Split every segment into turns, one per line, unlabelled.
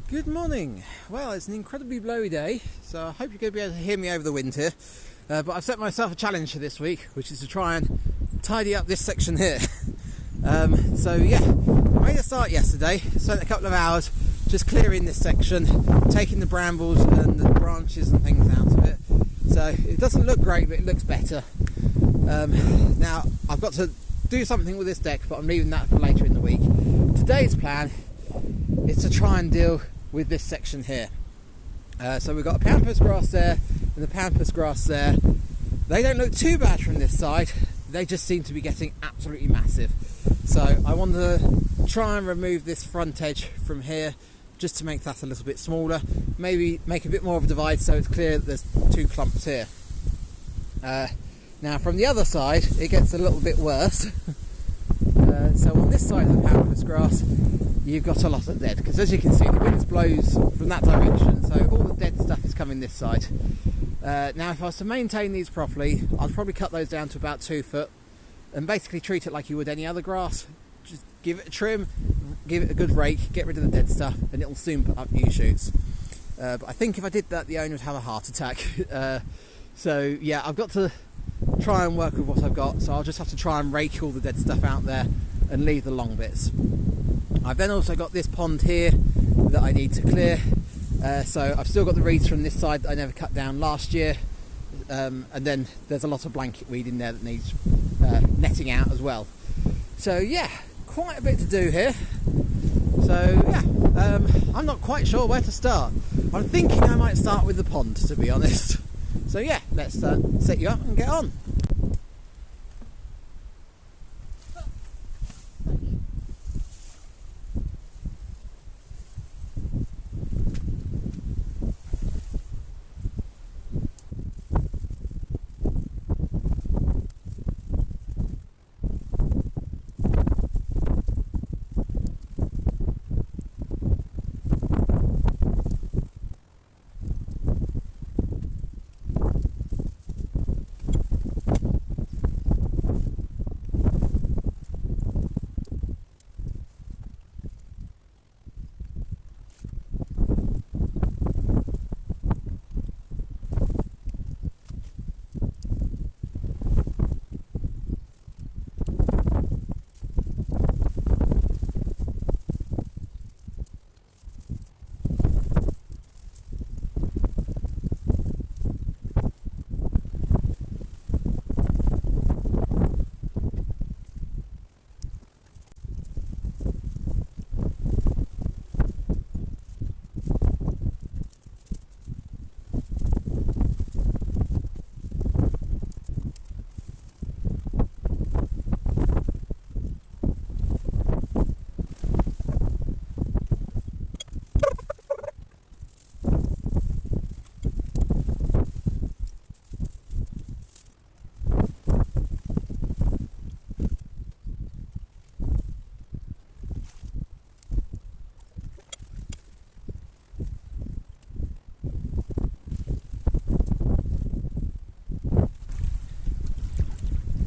Good morning. Well, it's an incredibly blowy day, so I hope you're going to be able to hear me over the wind here. But I've set myself a challenge for this week, which is to try and tidy up this section here. So yeah, I made a start yesterday, spent a couple of hours just clearing this section, taking the brambles and the branches and things out of it. So it doesn't look great, but it looks better. Now, I've got to do something with this deck, but I'm leaving that for later in the week. Today's plan is to try and deal with this section here. So we've got a Pampas grass there and the Pampas grass there. They don't look too bad from this side, they just seem to be getting absolutely massive. So I want to try and remove this front edge from here just to make that a little bit smaller, maybe make a bit more of a divide so it's clear that there's two clumps here. Now from the other side it gets a little bit worse. So on this side of the Pampas grass you've got a lot of dead, because as you can see the wind blows from that direction, so all the dead stuff is coming this side. Now if I was to maintain these properly, I'd probably cut those down to about 2 foot and basically treat it like you would any other grass. Just give it a trim, give it a good rake, get rid of the dead stuff, and it'll soon put up new shoots. But I think if I did that the owner would have a heart attack. So yeah, I've got to try and work with what I've got, so I'll just have to try and rake all the dead stuff out there and leave the long bits. I've then also got this pond here that I need to clear, so I've still got the reeds from this side that I never cut down last year, and then there's a lot of blanket weed in there that needs netting out as well. So yeah, quite a bit to do here. So yeah, I'm not quite sure where to start. I'm thinking I might start with the pond, to be honest. So yeah, let's set you up and get on.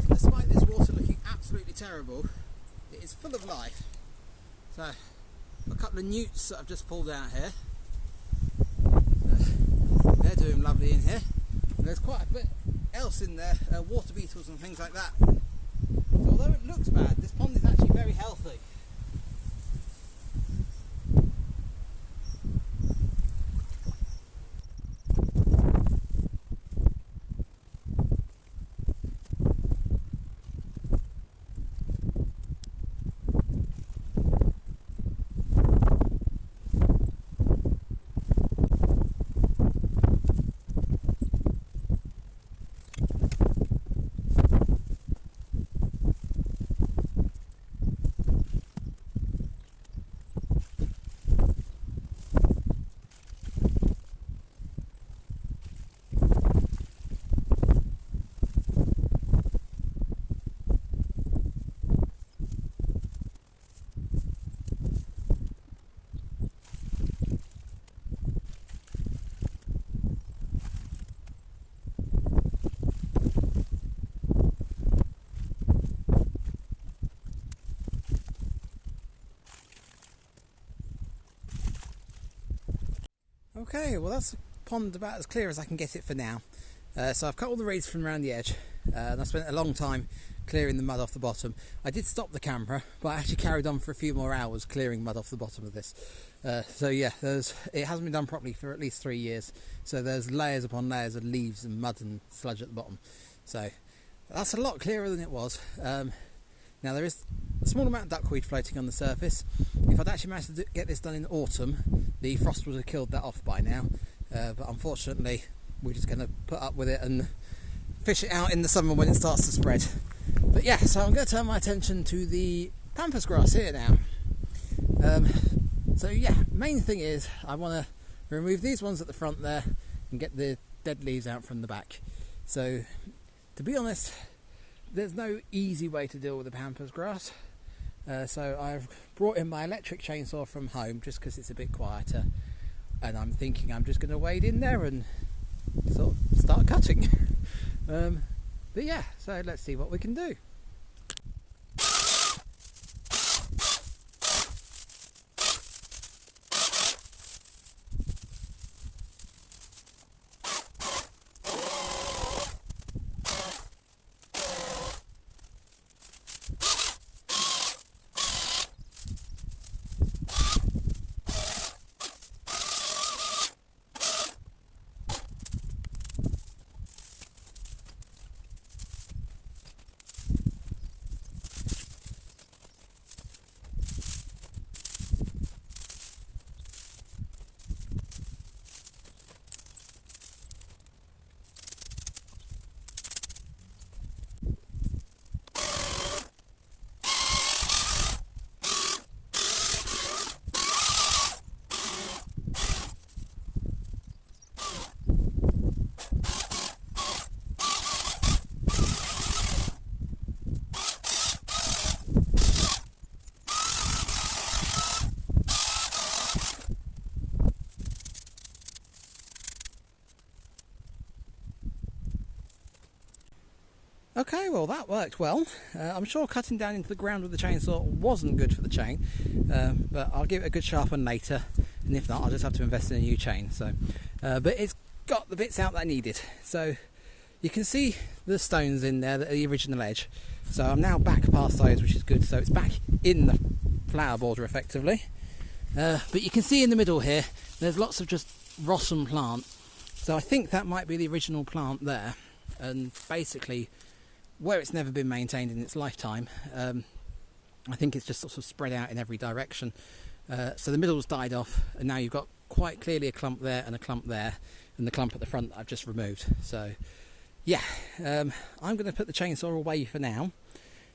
Despite this water looking absolutely terrible, it is full of life. So, a couple of newts that I've just pulled out here. They're doing lovely in here. And there's quite a bit else in there, water beetles and things like that. So although it looks bad, this pond is actually very healthy. Okay, well that's the pond about as clear as I can get it for now. So I've cut all the reeds from around the edge, and I spent a long time clearing the mud off the bottom. I did stop the camera, but I actually carried on for a few more hours clearing mud off the bottom of this. So yeah, it hasn't been done properly for at least 3 years, so there's layers upon layers of leaves and mud and sludge at the bottom. So that's a lot clearer than it was. Now there is a small amount of duckweed floating on the surface. If I'd actually managed to get this done in autumn, the frost would have killed that off by now, but unfortunately we're just going to put up with it and fish it out in the summer when it starts to spread. But yeah, so I'm going to turn my attention to the Pampas grass here now. So yeah, main thing is I want to remove these ones at the front there and get the dead leaves out from the back. So to be honest, there's no easy way to deal with the Pampas grass. So I've brought in my electric chainsaw from home just because it's a bit quieter, and I'm thinking I'm just going to wade in there and sort of start cutting. But yeah, so let's see what we can do. Okay, well that worked well. I'm sure cutting down into the ground with the chainsaw wasn't good for the chain, but I'll give it a good sharpen later, and if not I'll just have to invest in a new chain. So, but it's got the bits out that I needed. So you can see the stones in there, the original edge. So I'm now back past those, which is good. So it's back in the flower border effectively. But you can see in the middle here, there's lots of just rotten plant. So I think that might be the original plant there, and basically where it's never been maintained in its lifetime, I think it's just sort of spread out in every direction. So the middle's died off, and now you've got quite clearly a clump there and a clump there, and the clump at the front I've just removed. So yeah, I'm going to put the chainsaw away for now,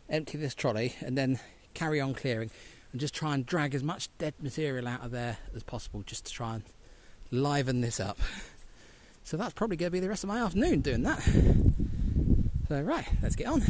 empty this trolley, and then carry on clearing and just try and drag as much dead material out of there as possible, just to try and liven this up. So that's probably going to be the rest of my afternoon doing that. So right, let's get on.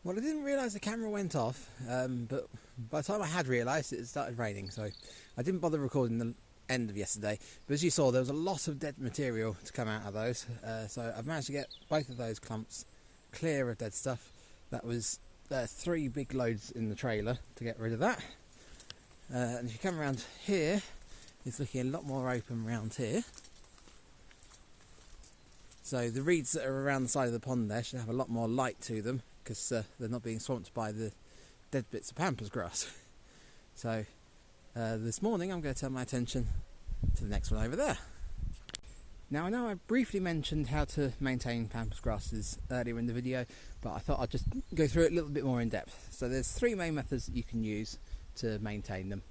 Well, I didn't realise the camera went off, but by the time I had realised, it had started raining, so I didn't bother recording the end of yesterday. But as you saw, there was a lot of dead material to come out of those, so I've managed to get both of those clumps clear of dead stuff. That was 3 big loads in the trailer to get rid of that. And if you come around here, it's looking a lot more open around here. So the reeds that are around the side of the pond there should have a lot more light to them, because they're not being swamped by the dead bits of Pampas grass. So this morning I'm going to turn my attention to the next one over there. Now, I know I briefly mentioned how to maintain Pampas grasses earlier in the video, but I thought I'd just go through it a little bit more in depth. So there's 3 main methods that you can use to maintain them.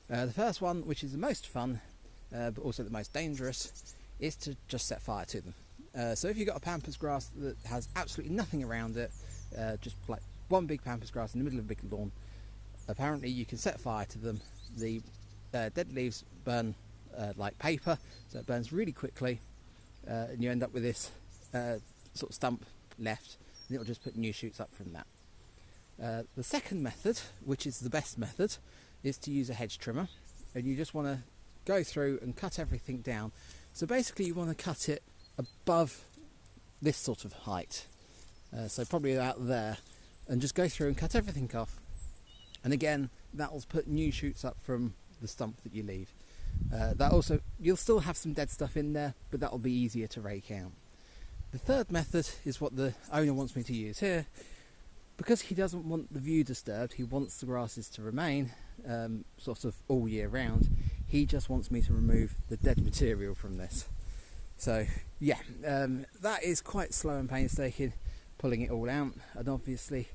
The first one, which is the most fun, but also the most dangerous, is to just set fire to them. So if you've got a Pampas grass that has absolutely nothing around it, just like one big Pampas grass in the middle of a big lawn, apparently you can set fire to them. The dead leaves burn like paper, so it burns really quickly, and you end up with this sort of stump left, and it'll just put new shoots up from that. The second method, which is the best method, is to use a hedge trimmer, and you just want to go through and cut everything down. So basically you want to cut it above this sort of height, so probably about there, and just go through and cut everything off, and again that will put new shoots up from the stump that you leave. That also, you'll still have some dead stuff in there, but that will be easier to rake out. The third method is what the owner wants me to use here, because he doesn't want the view disturbed. He wants the grasses to remain sort of all year round. He just wants me to remove the dead material from this. So yeah, that is quite slow and painstaking, pulling it all out. And obviously,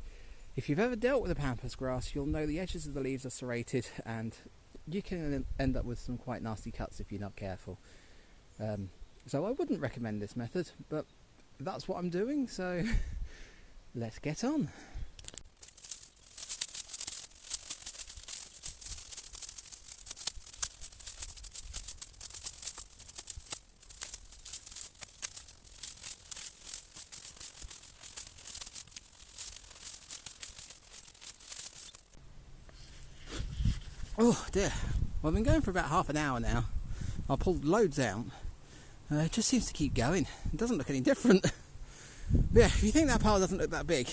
if you've ever dealt with a Pampas grass, you'll know the edges of the leaves are serrated, and you can end up with some quite nasty cuts if you're not careful. So I wouldn't recommend this method, but that's what I'm doing, so let's get on. Oh dear, well, I've been going for about half an hour now. I've pulled loads out. It just seems to keep going. It doesn't look any different. But yeah, if you think that pile doesn't look that big,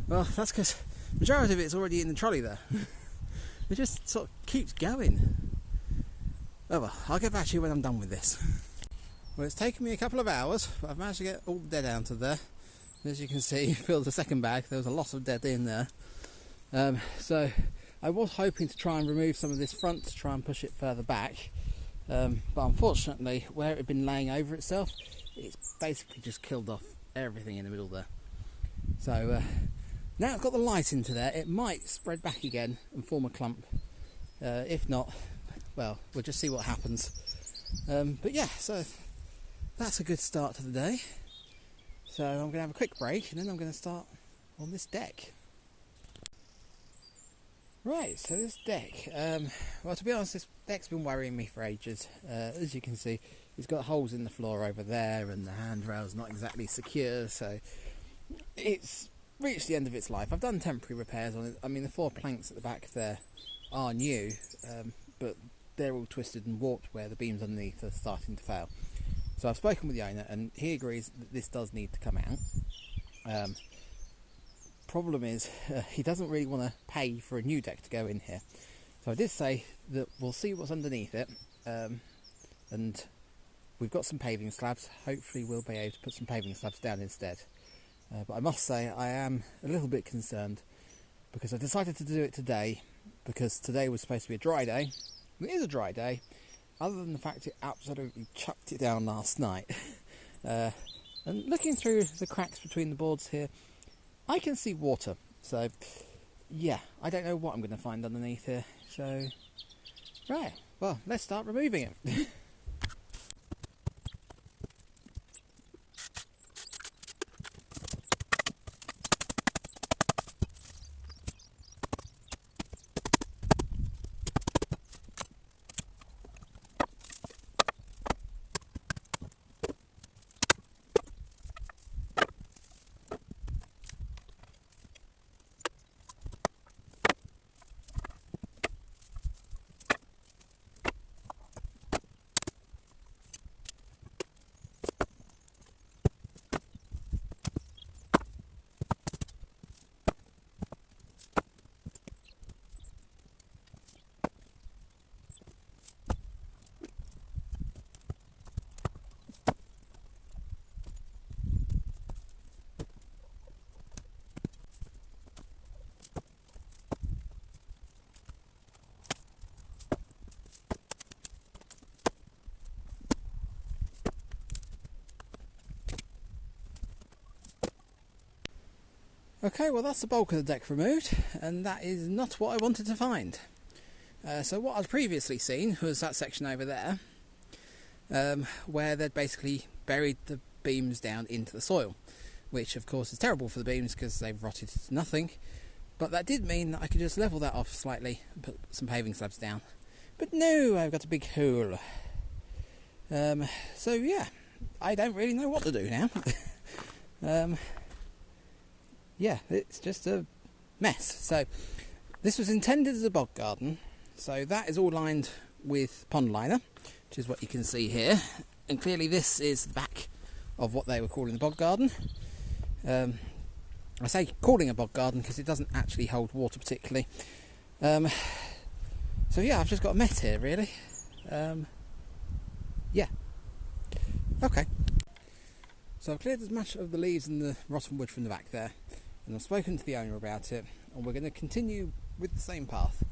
well, that's because the majority of it's already in the trolley there. It just sort of keeps going. Oh well, I'll get back to you when I'm done with this. Well, it's taken me a couple of hours, but I've managed to get all the dead out of there. As you can see, filled the second bag. There was a lot of dead in there. So I was hoping to try and remove some of this front to try and push it further back, but unfortunately where it had been laying over itself, it's basically just killed off everything in the middle there. So now it's got the light into there, it might spread back again and form a clump. If not, well, we'll just see what happens. But yeah, so that's a good start to the day. So I'm going to have a quick break and then I'm going to start on this deck. Right, so this deck, well, to be honest, this deck's been worrying me for ages. As you can see, it's got holes in the floor over there, and the handrail's not exactly secure, so it's reached the end of its life. I've done temporary repairs on it. I mean, the 4 planks at the back there are new, but they're all twisted and warped where the beams underneath are starting to fail. So I've spoken with the owner, and he agrees that this does need to come out. Problem is, he doesn't really want to pay for a new deck to go in here. So I did say that we'll see what's underneath it, and we've got some paving slabs. Hopefully we'll be able to put some paving slabs down instead. But I must say I am a little bit concerned, because I decided to do it today, because today was supposed to be a dry day. It is a dry day, other than the fact it absolutely chucked it down last night. And looking through the cracks between the boards here, I can see water, so yeah, I don't know what I'm going to find underneath here. So, right, well, let's start removing it. Okay, well that's the bulk of the deck removed, and that is not what I wanted to find. So what I'd previously seen was that section over there, where they'd basically buried the beams down into the soil, which of course is terrible for the beams because they've rotted to nothing, but that did mean that I could just level that off slightly and put some paving slabs down. But no, I've got a big hole. So yeah, I don't really know what to do now. Yeah, it's just a mess. So this was intended as a bog garden, so that is all lined with pond liner, which is what you can see here, and clearly this is the back of what they were calling the bog garden. I say calling a bog garden because it doesn't actually hold water particularly. So yeah, I've just got a mess here really. Yeah, okay. So I've cleared as much of the leaves and the rotten wood from the back there, and I've spoken to the owner about it, and we're going to continue with the same path,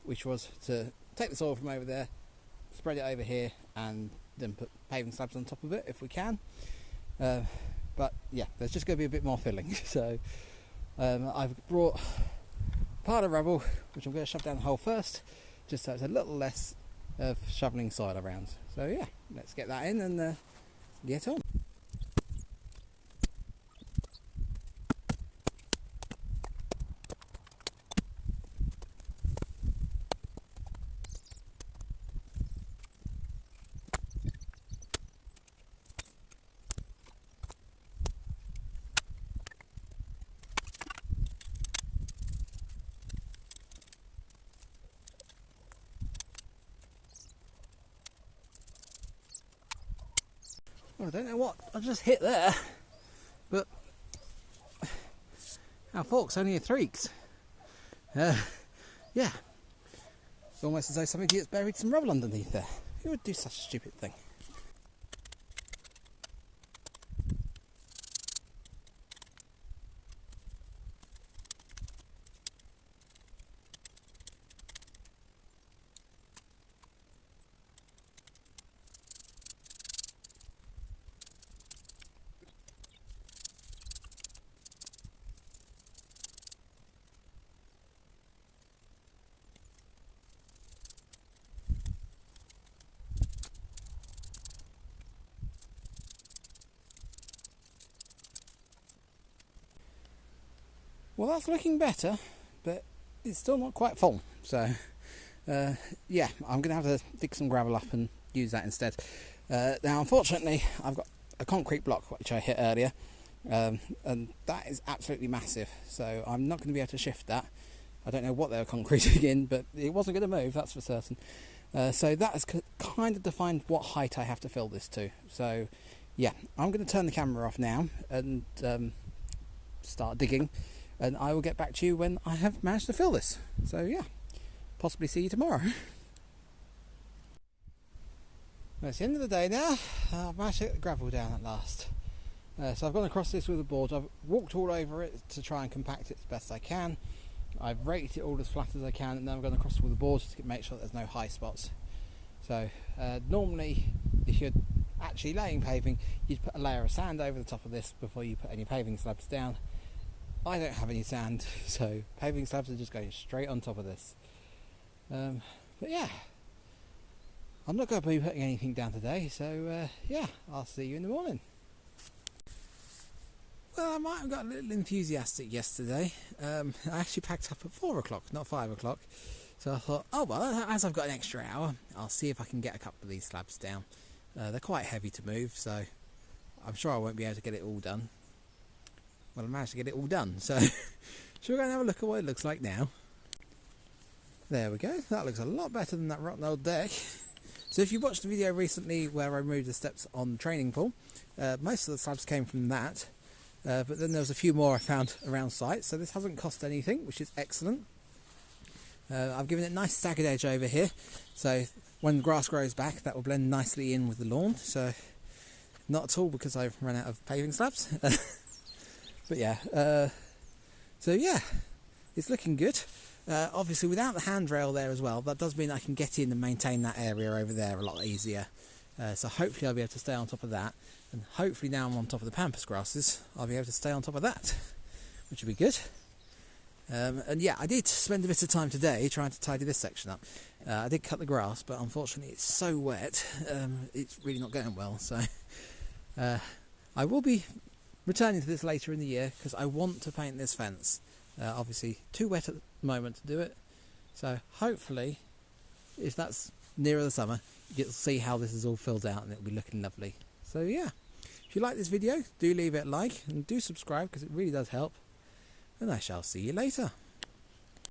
which was to take the soil from over there, spread it over here, and then put paving slabs on top of it if we can. But yeah, there's just going to be a bit more filling. So I've brought part of rubble, which I'm going to shove down the hole first, just so it's a little less of shoveling soil around. So yeah, let's get that in and get on. Well, I don't know what I just hit there, but our fork's only a threeks. Yeah, it's almost as though somebody has buried some rubble underneath there. Who would do such a stupid thing? Well, that's looking better, but it's still not quite full. So, yeah, I'm going to have to dig some gravel up and use that instead. Now, unfortunately, I've got a concrete block which I hit earlier, and that is absolutely massive. So I'm not going to be able to shift that. I don't know what they were concreting in, but it wasn't going to move, that's for certain. So that has kind of defined what height I have to fill this to. So, yeah, I'm going to turn the camera off now and start digging. And I will get back to you when I have managed to fill this. So yeah, possibly see you tomorrow. Well, it's the end of the day now. I've managed to get the gravel down at last. So I've gone across this with a board. I've walked all over it to try and compact it as best I can. I've raked it all as flat as I can, and then I've gone across it with a board to make sure that there's no high spots. So normally, if you're actually laying paving, you'd put a layer of sand over the top of this before you put any paving slabs down. I don't have any sand, so paving slabs are just going straight on top of this. But yeah, I'm not going to be putting anything down today, so yeah, I'll see you in the morning. Well, I might have got a little enthusiastic yesterday. I actually packed up at 4 o'clock, not 5 o'clock. So I thought, oh well, as I've got an extra hour, I'll see if I can get a couple of these slabs down. They're quite heavy to move, so I'm sure I won't be able to get it all done. Well, I managed to get it all done, so shall we go and have a look at what it looks like now? There we go, that looks a lot better than that rotten old deck. So if you watched the video recently where I removed the steps on the training pool, most of the slabs came from that, but then there was a few more I found around site, so this hasn't cost anything, which is excellent. I've given it a nice staggered edge over here, so when the grass grows back that will blend nicely in with the lawn, so not at all because I've run out of paving slabs. But yeah, so yeah, it's looking good. Obviously without the handrail there as well, that does mean I can get in and maintain that area over there a lot easier. So hopefully I'll be able to stay on top of that, and hopefully now I'm on top of the pampas grasses, I'll be able to stay on top of that. which would be good. And yeah, I did spend a bit of time today trying to tidy this section up. I did cut the grass, but unfortunately it's so wet, it's really not going well. So I will be returning to this later in the year because I want to paint this fence. Obviously too wet at the moment to do it, so hopefully if that's nearer the summer you'll see how this is all filled out and it'll be looking lovely. So yeah, if you like this video, do leave it a like and do subscribe because it really does help, and I shall see you later.